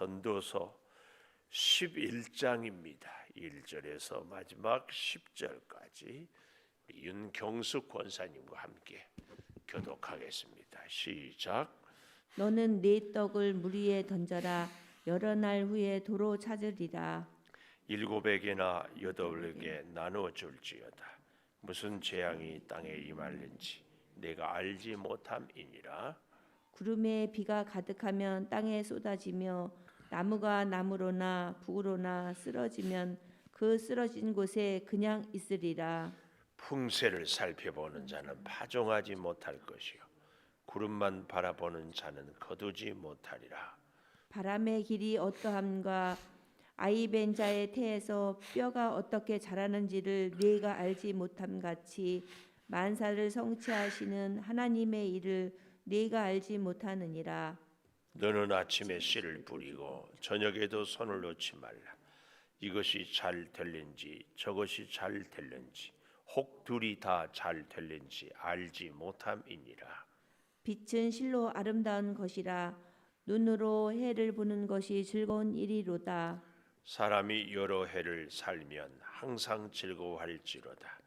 전도서 11장입니다. 1절에서 마지막 10절까지 윤경숙 권사님과 함께 교독하겠습니다. 시작. 너는 네 떡을 물 위에 던져라. 여러 날 후에 도로 찾으리라. 7에게나 8에게 나누어 줄지어다. 무슨 재앙이 땅에 임할는지 내가 알지 못함이니라. 구름에 비가 가득하면 땅에 쏟아지며 나무가 나무로나 북으로나 쓰러지면 그 쓰러진 곳에 그냥 있으리라. 풍세를 살펴보는 자는 파종하지 못할 것이요 구름만 바라보는 자는 거두지 못하리라. 바람의 길이 어떠함과 아이벤 자의 태에서 뼈가 어떻게 자라는지를 네가 알지 못함 같이 만사를 성취하시는 하나님의 일을 네가 알지 못하느니라. 너는 아침에 씨를 뿌리고 저녁에도 손을 놓지 말라. 이것이 잘 될는지 저것이 잘 될는지 혹 둘이 다 잘 될는지 알지 못함이니라. 빛은 실로 아름다운 것이라. 눈으로 해를 보는 것이 즐거운 일이로다. 사람이 여러 해를 살면 항상 즐거워할지로다.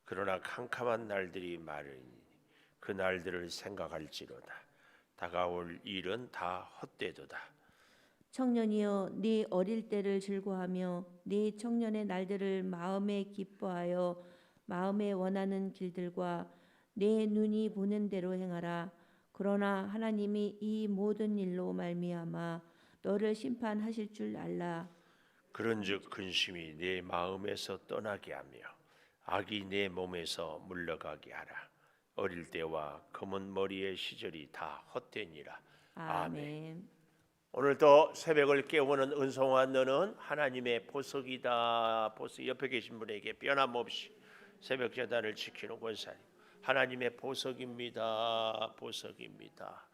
그러나 캄캄한 날들이 많으니 그 날들을 생각할지로다. 다가올 일은 다 헛되도다. 청년이여, 네 어릴 때를 즐거워하며 네 청년의 날들을 마음에 기뻐하여 마음에 원하는 길들과 내 눈이 보는 대로 행하라. 그러나 하나님이 이 모든 일로 말미암아 너를 심판하실 줄 알라. 그런즉 근심이 내 마음에서 떠나게 하며 악이 내 몸에서 물러가게 하라. 어릴 때와 검은 머리의 시절이 다 헛되니라. 아멘. 오늘도 새벽을 깨우는 은송한 너는 하나님의 보석이다. 보석. 옆에 계신 분에게 변함없이 새벽 제단을 지키는 권사님, 하나님의 보석입니다. 보석입니다.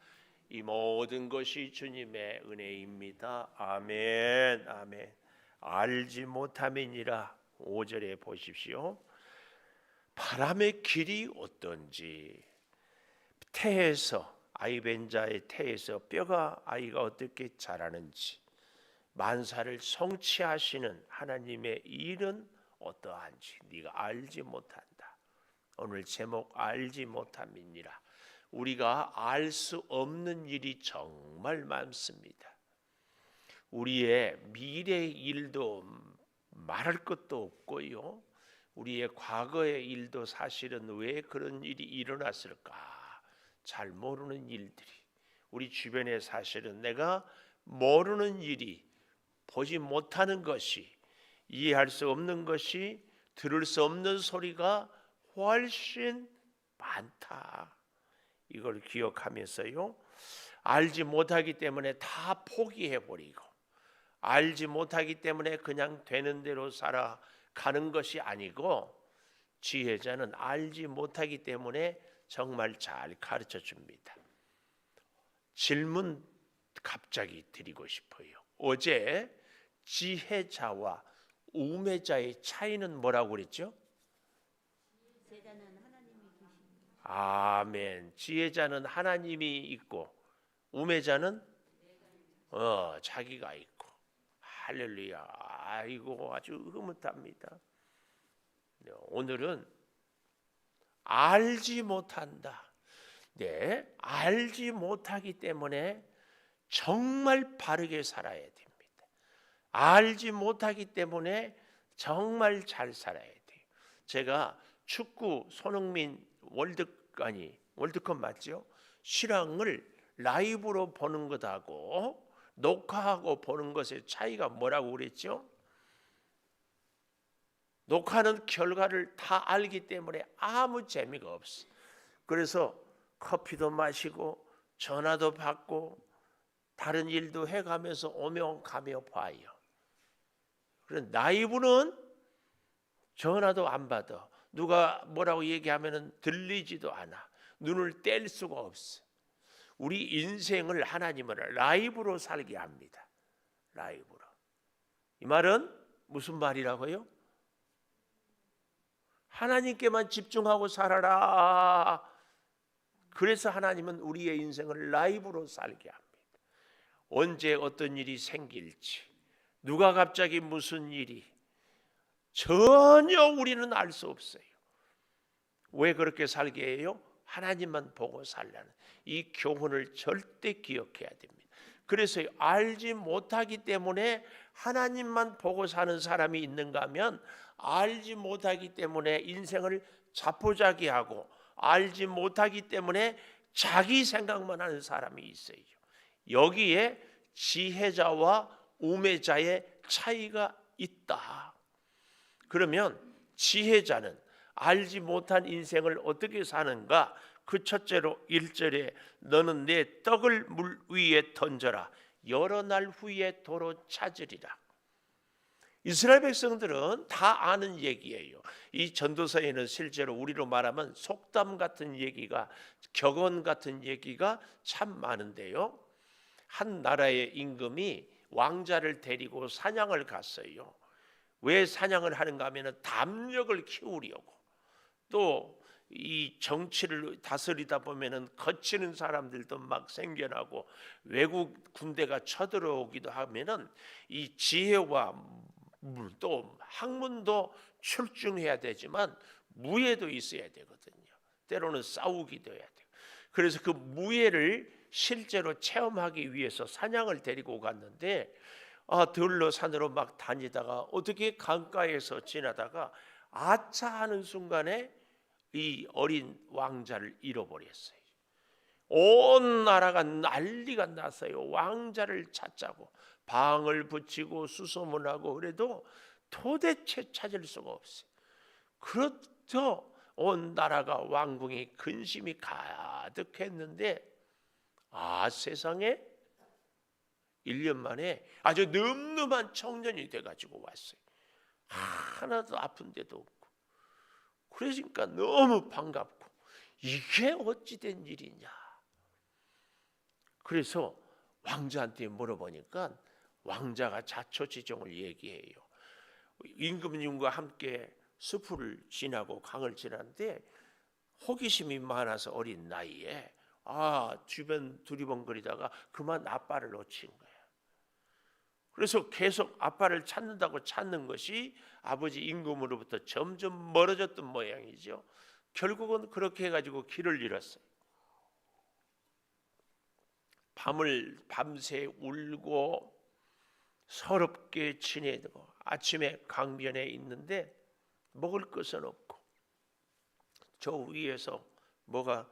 이 모든 것이 주님의 은혜입니다. 아멘. 아멘. 알지 못함이니라. 5절에 보십시오. 바람의 길이 어떤지, 태에서 아이벤자의 태에서 뼈가 아이가 어떻게 자라는지, 만사를 성취하시는 하나님의 일은 어떠한지 네가 알지 못한다. 오늘 제목 알지 못함이니라. 우리가 알 수 없는 일이 정말 많습니다. 우리의 미래의 일도 말할 것도 없고요, 우리의 과거의 일도 사실은 왜 그런 일이 일어났을까 잘 모르는 일들이 우리 주변에 사실은 내가 모르는 일이, 보지 못하는 것이, 이해할 수 없는 것이, 들을 수 없는 소리가 훨씬 많다. 이걸 기억하면서요, 알지 못하기 때문에 다 포기해버리고, 알지 못하기 때문에 그냥 되는 대로 살아가는 것이 아니고, 지혜자는 알지 못하기 때문에 정말 잘 가르쳐 줍니다. 질문 갑자기 드리고 싶어요. 어제 지혜자와 우매자의 차이는 뭐라고 그랬죠? 아멘. 지혜자는 하나님이 있고 우매자는 자기가 있고. 할렐루야. 아이고 아주 흐뭇합니다. 오늘은 알지 못한다. 네, 알지 못하기 때문에 정말 바르게 살아야 됩니다. 알지 못하기 때문에 정말 잘 살아야 돼요. 제가 축구 손흥민 월드컵 맞죠? 실황을 라이브로 보는 것하고 녹화하고 보는 것의 차이가 뭐라고 그랬죠? 녹화는 결과를 다 알기 때문에 아무 재미가 없어. 그래서 커피도 마시고 전화도 받고 다른 일도 해가면서 오며 가며 봐요. 그런데 라이브는 전화도 안 받아. 누가 뭐라고 얘기하면 들리지도 않아. 눈을 뗄 수가 없어. 우리 인생을 하나님은 라이브로 살게 합니다. 라이브로. 이 말은 무슨 말이라고요? 하나님께만 집중하고 살아라. 그래서 하나님은 우리의 인생을 라이브로 살게 합니다. 언제 어떤 일이 생길지, 누가 갑자기 무슨 일이, 전혀 우리는 알 수 없어요. 왜 그렇게 살게 해요? 하나님만 보고 살라는 이 교훈을 절대 기억해야 됩니다. 그래서 알지 못하기 때문에 하나님만 보고 사는 사람이 있는가 하면, 알지 못하기 때문에 인생을 자포자기하고 알지 못하기 때문에 자기 생각만 하는 사람이 있어요. 여기에 지혜자와 우매자의 차이가 있다. 그러면 지혜자는 알지 못한 인생을 어떻게 사는가? 그 첫째로 1절에 너는 내 떡을 물 위에 던져라. 여러 날 후에 도로 찾으리라. 이스라엘 백성들은 다 아는 얘기예요. 이 전도서에는 실제로 우리로 말하면 속담 같은 얘기가, 격언 같은 얘기가 참 많은데요. 한 나라의 임금이 왕자를 데리고 사냥을 갔어요. 왜 사냥을 하는가 하면 담력을 키우려고. 또 이 정치를 다스리다 보면은 거치는 사람들도 막 생겨나고 외국 군대가 쳐들어오기도 하면은 이 지혜와 또 학문도 출중해야 되지만 무예도 있어야 되거든요. 때로는 싸우기도 해야 돼요. 그래서 그 무예를 실제로 체험하기 위해서 사냥을 데리고 갔는데, 들러 산으로 막 다니다가 어떻게 강가에서 지나다가 아차 하는 순간에 이 어린 왕자를 잃어버렸어요. 온 나라가 난리가 났어요. 왕자를 찾자고 방을 붙이고 수소문하고 그래도 도대체 찾을 수가 없어요. 그렇죠. 온 나라가 왕궁이 근심이 가득했는데, 세상에 1년 만에 아주 늠름한 청년이 돼가지고 왔어요. 하나도 아픈 데도 없고. 그러니까 너무 반갑고, 이게 어찌된 일이냐. 그래서 왕자한테 물어보니까 왕자가 자초지종을 얘기해요. 임금님과 함께 숲을 지나고 강을 지나는데 호기심이 많아서 어린 나이에 주변 두리번거리다가 그만 아빠를 놓친 거야. 그래서 계속 아빠를 찾는다고 찾는 것이 아버지 임금으로부터 점점 멀어졌던 모양이죠. 결국은 그렇게 해가지고 길을 잃었어요. 밤새 울고 서럽게 지내고 아침에 강변에 있는데 먹을 것은 없고, 저 위에서 뭐가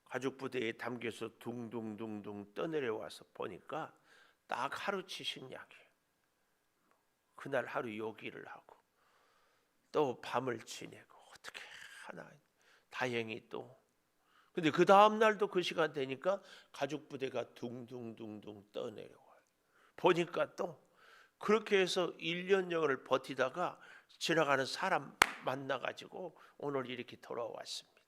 가죽 부대에 담겨서 둥둥둥둥 떠내려와서 보니까 딱 하루치 식량이에요. 그날 하루 요기를 하고 또 밤을 지내고 어떻게 하나. 다행히 또 근데 그 다음 날도 그 시간 되니까 가죽 부대가 둥둥둥둥 떠내려와요. 보니까 또 그렇게 해서 1년여를 버티다가 지나가는 사람 만나가지고 오늘 이렇게 돌아왔습니다.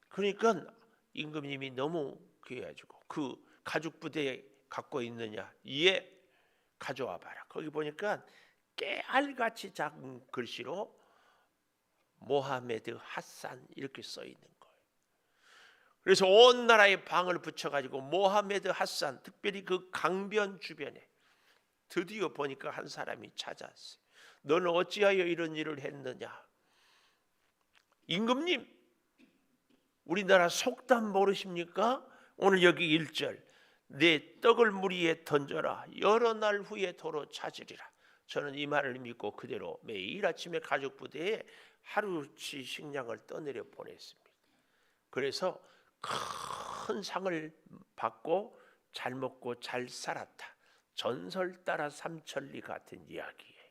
그러니까 임금님이 너무 그래가지고 그 가죽 부대에 갖고 있느냐, 예, 가져와 봐라. 거기 보니까 깨알같이 작은 글씨로 모하메드 핫산 이렇게 써 있는 거예요. 그래서 온 나라에 방을 붙여가지고 모하메드 핫산, 특별히 그 강변 주변에 드디어 보니까 한 사람이 찾아왔어요. 너는 어찌하여 이런 일을 했느냐? 임금님, 우리나라 속담 모르십니까? 오늘 여기 1절 내 떡을 물 위에 던져라. 여러 날 후에 도로 찾으리라. 저는 이 말을 믿고 그대로 매일 아침에 가족 부대에 하루치 식량을 떠내려 보냈습니다. 그래서 큰 상을 받고 잘 먹고 잘 살았다. 전설 따라 삼천리 같은 이야기예요.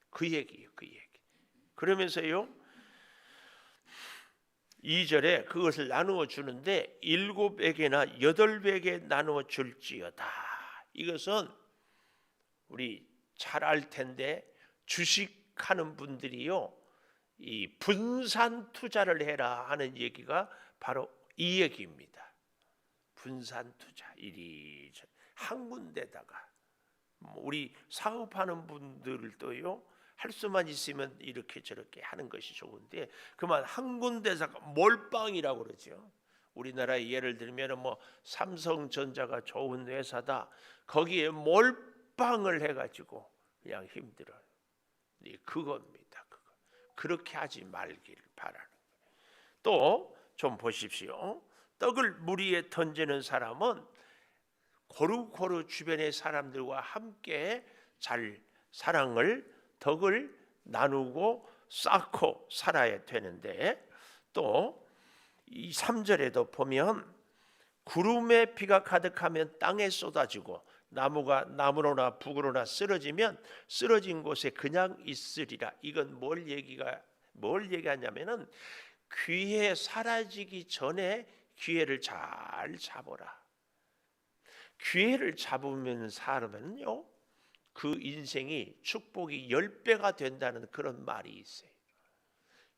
그 얘기예요, 그 얘기. 그러면서요 2절에 그것을 나누어 주는데 7에게나 8에게 나누어 줄지어다. 이것은 우리 잘 알 텐데 주식하는 분들이요 이 분산 투자를 해라 하는 얘기가 바로 이 얘기입니다. 분산 투자, 이리저리 한 군데다가 우리 사업하는 분들도요 할 수만 있으면 이렇게 저렇게 하는 것이 좋은데 그만 한 군데서 몰빵이라고 그러죠. 우리나라에 예를 들면 뭐 삼성전자가 좋은 회사다. 거기에 몰빵을 해가지고 그냥 힘들어요. 그겁니다. 그거. 그렇게 하지 말길 바라는 거예요. 또 좀 보십시오. 떡을 물 위에 던지는 사람은 고루고루 주변의 사람들과 함께 잘 덕을 나누고 쌓고 살아야 되는데, 또 이 3절에도 보면 구름에 비가 가득하면 땅에 쏟아지고 나무가 나무로나 북으로나 쓰러지면 쓰러진 곳에 그냥 있으리라. 이건 뭘 얘기하냐면은 기회 사라지기 전에 기회를 잘 잡아라. 기회를 잡으면 살면요, 그 인생이 축복이 10배가 된다는 그런 말이 있어요.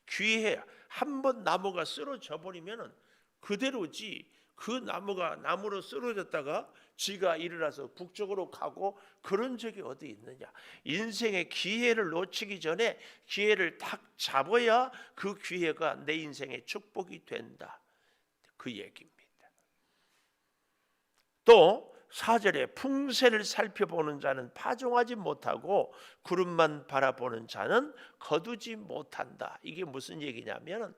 기회, 한번 나무가 쓰러져 버리면 그대로지. 그 나무가 나무로 쓰러졌다가 지가 일어나서 북쪽으로 가고 그런 적이 어디 있느냐. 인생의 기회를 놓치기 전에 기회를 딱 잡아야 그 기회가 내 인생의 축복이 된다, 그 얘기입니다. 또 4절에 풍세를 살펴보는 자는 파종하지 못하고 구름만 바라보는 자는 거두지 못한다. 이게 무슨 얘기냐면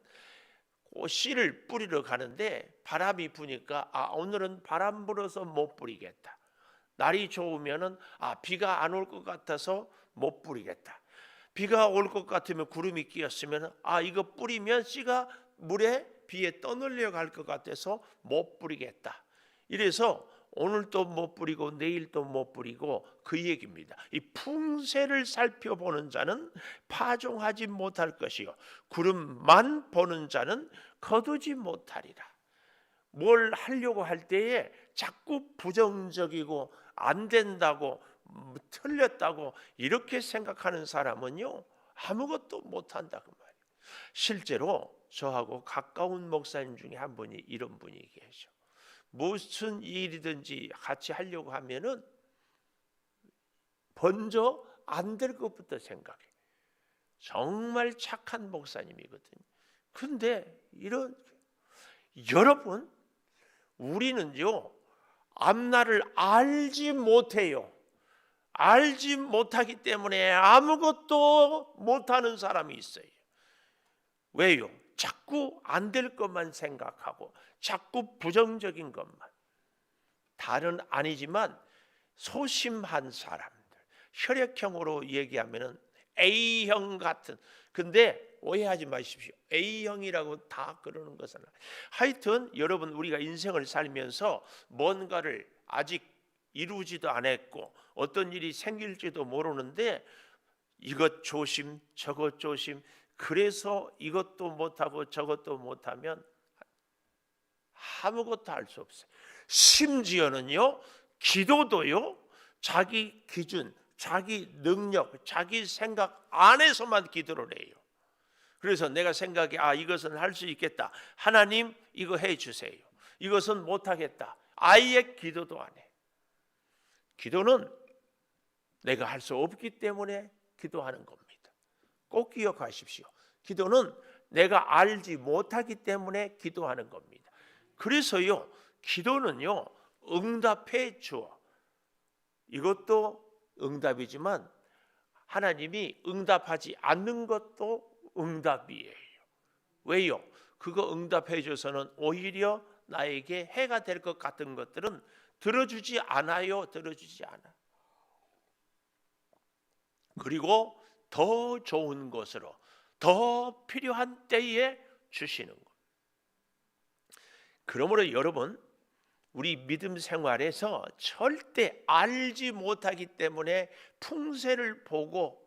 씨를 뿌리러 가는데 바람이 부니까 오늘은 바람 불어서 못 뿌리겠다. 날이 좋으면은 비가 안 올 것 같아서 못 뿌리겠다. 비가 올 것 같으면 구름이 끼었으면 이거 뿌리면 씨가 물에 비에 떠늘려 갈 것 같아서 못 뿌리겠다. 이래서 오늘 또 못 뿌리고 내일 또 못 뿌리고, 그 얘기입니다. 이 풍세를 살펴보는 자는 파종하지 못할 것이요 구름만 보는 자는 거두지 못하리라. 뭘 하려고 할 때에 자꾸 부정적이고 안 된다고 틀렸다고 이렇게 생각하는 사람은요, 아무것도 못한다 그 말이에요. 실제로 저하고 가까운 목사님 중에 한 분이 이런 분이 계셔. 무슨 일이든지 같이 하려고 하면은 먼저 안 될 것부터 생각해. 정말 착한 목사님이거든요. 근데 여러분, 우리는요, 앞날을 알지 못해요. 알지 못하기 때문에 아무것도 못하는 사람이 있어요. 왜요? 자꾸 안 될 것만 생각하고 자꾸 부정적인 것만. 다른 아니지만 소심한 사람들, 혈액형으로 얘기하면은 A형 같은, 근데 오해하지 마십시오. A형이라고 다 그러는 것은 하여튼 여러분, 우리가 인생을 살면서 뭔가를 아직 이루지도 않았고 어떤 일이 생길지도 모르는데 이것 조심 저것 조심, 그래서 이것도 못하고 저것도 못하면 아무것도 할 수 없어요. 심지어는요, 기도도요, 자기 기준, 자기 능력, 자기 생각 안에서만 기도를 해요. 그래서 내가 생각해 이것은 할 수 있겠다. 하나님 이거 해주세요. 이것은 못하겠다. 아예 기도도 안 해. 기도는 내가 할 수 없기 때문에 기도하는 겁니다. 꼭 기억하십시오. 기도는 내가 알지 못하기 때문에 기도하는 겁니다. 그래서요, 기도는요, 응답해 주어. 이것도 응답이지만 하나님이 응답하지 않는 것도 응답이에요. 왜요? 그거 응답해 줘서는 오히려 나에게 해가 될 것 같은 것들은 들어주지 않아요. 들어주지 않아. 그리고 더 좋은 것으로 더 필요한 때에 주시는 것. 그러므로 여러분, 우리 믿음 생활에서 절대 알지 못하기 때문에 풍세를 보고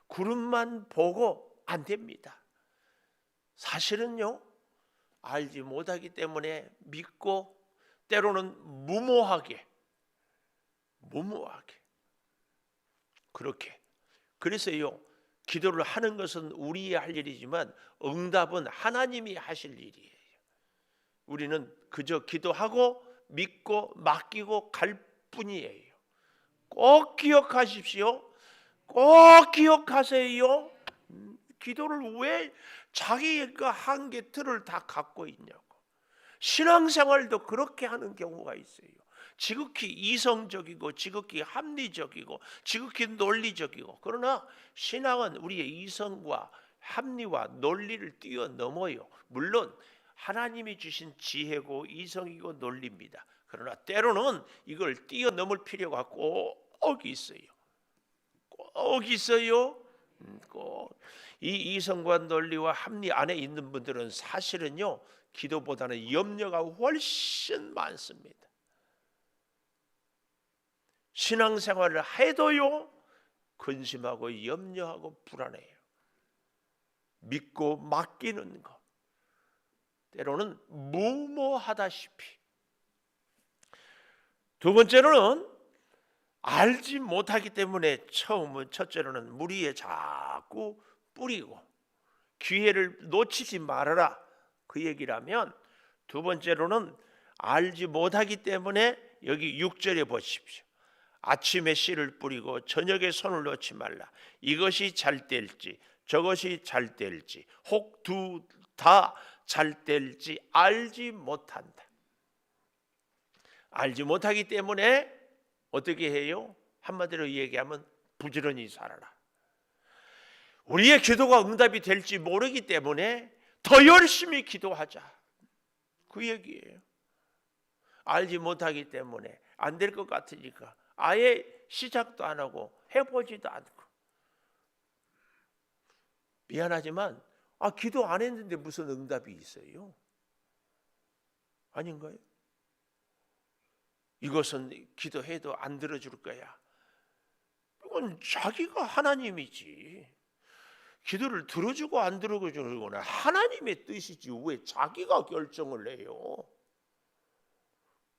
구름만 보고 안 됩니다. 사실은요, 알지 못하기 때문에 믿고 때로는 무모하게 그렇게. 그래서요, 기도를 하는 것은 우리의 할 일이지만 응답은 하나님이 하실 일이에요. 우리는 그저 기도하고 믿고 맡기고 갈 뿐이에요. 꼭 기억하십시오. 꼭 기억하세요. 기도를 왜 자기가 한계 틀을 다 갖고 있냐고. 신앙생활도 그렇게 하는 경우가 있어요. 지극히 이성적이고 지극히 합리적이고 지극히 논리적이고, 그러나 신앙은 우리의 이성과 합리와 논리를 뛰어넘어요. 물론 하나님이 주신 지혜고 이성이고 논리입니다. 그러나 때로는 이걸 뛰어넘을 필요가 꼭 있어요. 꼭 있어요. 꼭. 이 이성과 논리와 합리 안에 있는 분들은 사실은요, 기도보다는 염려가 훨씬 많습니다. 신앙생활을 해도요, 근심하고 염려하고 불안해요. 믿고 맡기는 것, 때로는 무모하다시피. 두 번째로는 알지 못하기 때문에, 첫째로는 무리에 자꾸 뿌리고 기회를 놓치지 말아라, 그 얘기라면, 두 번째로는 알지 못하기 때문에, 여기 6절에 보십시오. 아침에 씨를 뿌리고 저녁에 손을 놓지 말라. 이것이 잘 될지 저것이 잘 될지 혹 두 다 잘 될지 알지 못한다. 알지 못하기 때문에 어떻게 해요? 한마디로 얘기하면 부지런히 살아라. 우리의 기도가 응답이 될지 모르기 때문에 더 열심히 기도하자, 그 얘기예요. 알지 못하기 때문에 안 될 것 같으니까 아예 시작도 안 하고 해보지도 않고. 미안하지만 기도 안 했는데 무슨 응답이 있어요? 아닌가요? 이것은 기도해도 안 들어줄 거야. 이건 자기가 하나님이지. 기도를 들어주고 안 들어주는 거는 하나님의 뜻이지 왜 자기가 결정을 해요?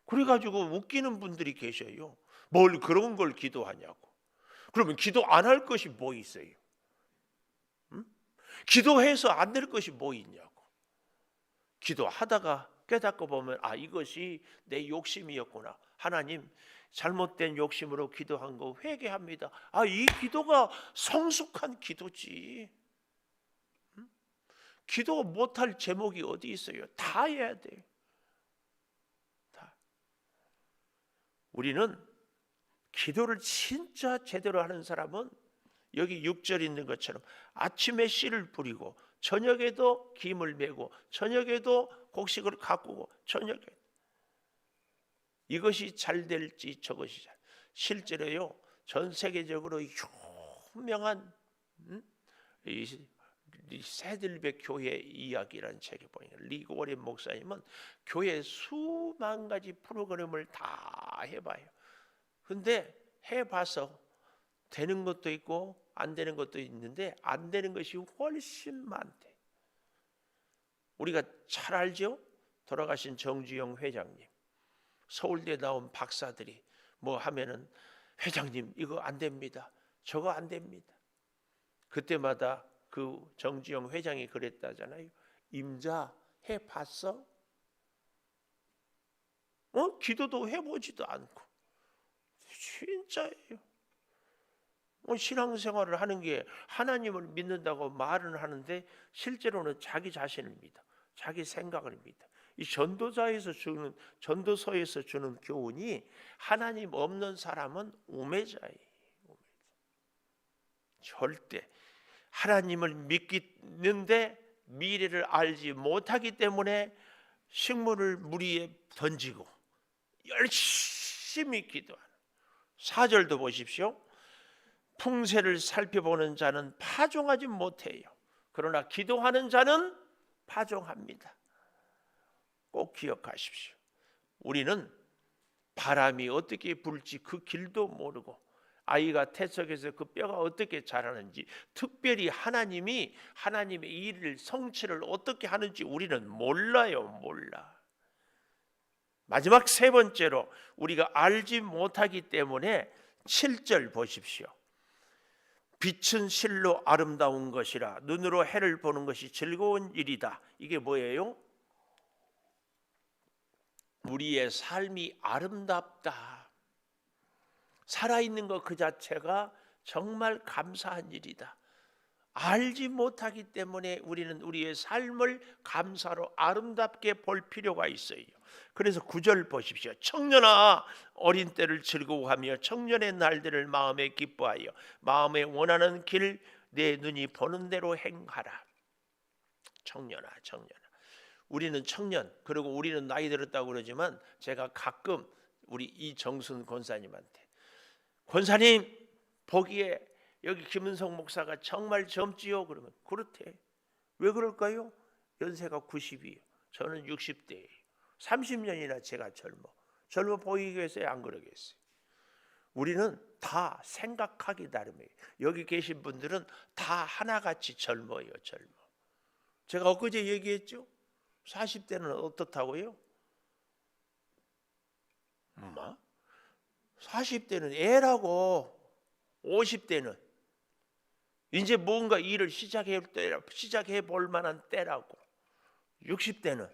그래가지고 웃기는 분들이 계셔요. 뭘 그런 걸 기도하냐고. 그러면 기도 안 할 것이 뭐 있어요? 응? 기도해서 안 될 것이 뭐 있냐고. 기도하다가 깨닫고 보면 이것이 내 욕심이었구나. 하나님, 잘못된 욕심으로 기도한 거 회개합니다. 이 기도가 성숙한 기도지. 응? 기도 못할 제목이 어디 있어요? 다 해야 돼. 다. 우리는 기도를 진짜 제대로 하는 사람은 여기 6절 있는 것처럼 아침에 씨를 뿌리고 저녁에도 김을 메고 저녁에도 곡식을 가꾸고 저녁에 이것이 잘 될지 저것이 잘. 실제로요, 전 세계적으로 유명한 이 새들백 교회 이야기라는 책에 보니까 리그 워렌 목사님은 교회 수만 가지 프로그램을 다 해봐요. 근데 해봐서 되는 것도 있고 안 되는 것도 있는데 안 되는 것이 훨씬 많대. 우리가 잘 알죠? 돌아가신 정주영 회장님, 서울대 나온 박사들이 뭐 하면은 회장님 이거 안 됩니다, 저거 안 됩니다. 그때마다 그 정주영 회장이 그랬다잖아요. 임자 해봤어? 기도도 해보지도 않고. 진짜예요. 신앙생활을 하는 게 하나님을 믿는다고 말은 하는데 실제로는 자기 자신을 믿어, 자기 생각을 믿어. 이 전도서에서 주는 교훈이 하나님 없는 사람은 우매자예요. 절대 하나님을 믿는데 미래를 알지 못하기 때문에 식물을 물 위에 던지고 열심히 기도하는. 4절도 보십시오. 풍세를 살펴보는 자는 파종하지 못해요. 그러나 기도하는 자는 파종합니다. 꼭 기억하십시오. 우리는 바람이 어떻게 불지 그 길도 모르고 아이가 태석에서 그 뼈가 어떻게 자라는지, 특별히 하나님의 일을 성취를 어떻게 하는지 우리는 몰라요. 몰라. 마지막 세 번째로 우리가 알지 못하기 때문에 7절 보십시오. 빛은 실로 아름다운 것이라 눈으로 해를 보는 것이 즐거운 일이다. 이게 뭐예요? 우리의 삶이 아름답다. 살아있는 것 그 자체가 정말 감사한 일이다. 알지 못하기 때문에 우리는 우리의 삶을 감사로 아름답게 볼 필요가 있어요. 그래서 9절 보십시오. 청년아 어린 때를 즐거워하며 청년의 날들을 마음에 기뻐하여 마음에 원하는 길 내 눈이 보는 대로 행하라. 청년아 청년아. 우리는 청년, 그리고 우리는 나이 들었다고 그러지만 제가 가끔 우리 이정순 권사님한테, 권사님 보기에 여기 김은성 목사가 정말 젊지요? 그러면 그렇대. 왜 그럴까요? 연세가 90이에요. 저는 60대예요. 30년이나 제가 젊어 보이겠어요? 안 그러겠어요? 우리는 다 생각하기 나름이에요. 여기 계신 분들은 다 하나같이 젊어요. 제가 엊그제 얘기했죠? 40대는 어떻다고요? 40대는 애라고. 50대는 이제 뭔가 일을 시작해 볼 만한 때라고. 60대는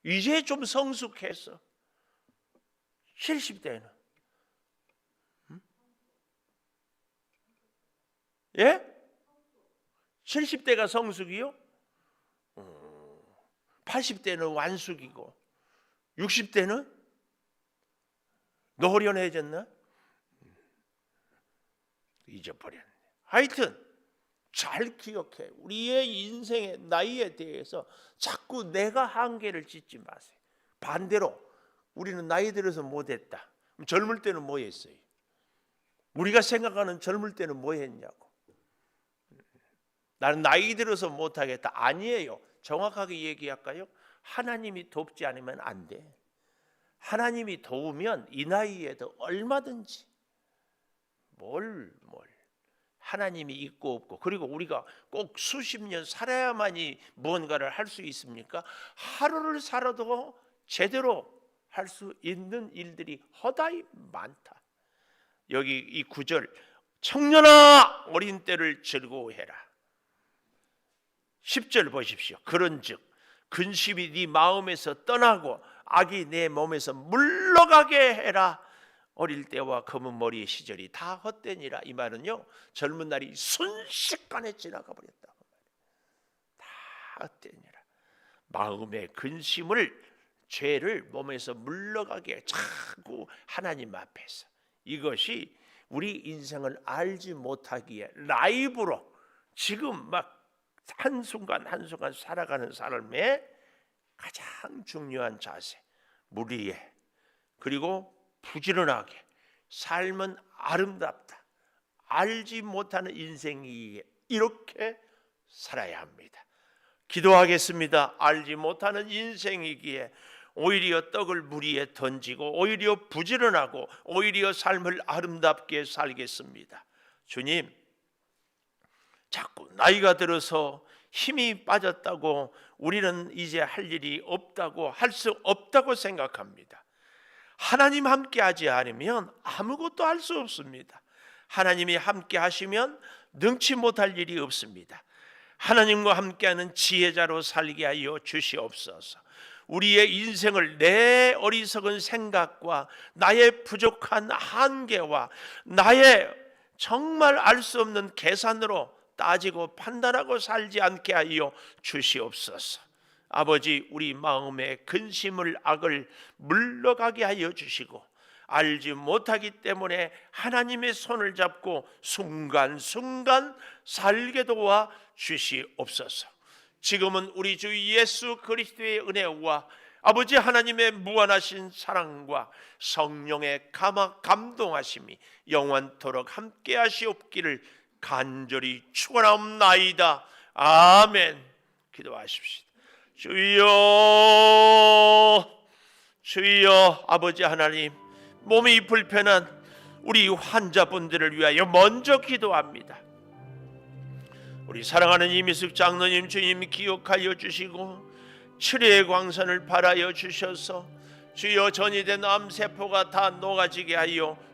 이제 좀 성숙해서. 70대는 예? 70대가 성숙이요? 80대는 완숙이고 60대는 노련해졌나? 잊어버렸네. 하여튼 잘 기억해. 우리의 인생의 나이에 대해서 자꾸 내가 한계를 짓지 마세요. 반대로 우리는 나이 들어서 못했다. 젊을 때는 뭐 했어요? 우리가 생각하는 젊을 때는 뭐 했냐고. 나는 나이 들어서 못하겠다. 아니에요. 정확하게 얘기할까요? 하나님이 돕지 않으면 안 돼. 하나님이 도우면 이 나이에도 얼마든지 뭘 하나님이 있고 없고, 그리고 우리가 꼭 수십 년 살아야만이 무언가를 할 수 있습니까? 하루를 살아도 제대로 할 수 있는 일들이 허다히 많다. 여기 이 9절, 청년아 어린 때를 즐거워해라. 10절 보십시오. 그런즉 근심이 네 마음에서 떠나고 악이 내 몸에서 물러가게 해라. 어릴 때와 검은 머리의 시절이 다 헛되니라. 이 말은요, 젊은 날이 순식간에 지나가 버렸다. 다 헛되니라. 마음의 근심을, 죄를 몸에서 물러가게 자꾸 하나님 앞에서, 이것이 우리 인생을 알지 못하기에 라이브로 지금 막 한순간 한순간 살아가는 삶의 가장 중요한 자세, 무리에, 그리고 부지런하게 삶은 아름답다. 알지 못하는 인생이 이렇게 살아야 합니다. 기도하겠습니다. 알지 못하는 인생이기에 오히려 떡을 무리에 던지고 오히려 부지런하고 오히려 삶을 아름답게 살겠습니다. 주님, 자꾸 나이가 들어서 힘이 빠졌다고 우리는 이제 할 일이 없다고, 할 수 없다고 생각합니다. 하나님 함께 하지 않으면 아무것도 할 수 없습니다. 하나님이 함께 하시면 능치 못할 일이 없습니다. 하나님과 함께하는 지혜자로 살게 하여 주시옵소서. 우리의 인생을 내 어리석은 생각과 나의 부족한 한계와 나의 정말 알 수 없는 계산으로 따지고 판단하고 살지 않게 하여 주시옵소서. 아버지, 우리 마음의 근심을, 악을 물러가게 하여 주시고, 알지 못하기 때문에 하나님의 손을 잡고 순간순간 살게 도와 주시옵소서. 지금은 우리 주 예수 그리스도의 은혜와 아버지 하나님의 무한하신 사랑과 성령의 감동하심이 영원토록 함께 하시옵기를 간절히 축원하옵나이다. 아멘. 기도하십시오. 주여, 주여. 아버지 하나님, 몸이 불편한 우리 환자분들을 위하여 먼저 기도합니다. 우리 사랑하는 이미숙 장로님, 주님 기억하여 주시고 치료의 광선을 발하여 주셔서 주여 전이된 암세포가 다 녹아지게 하여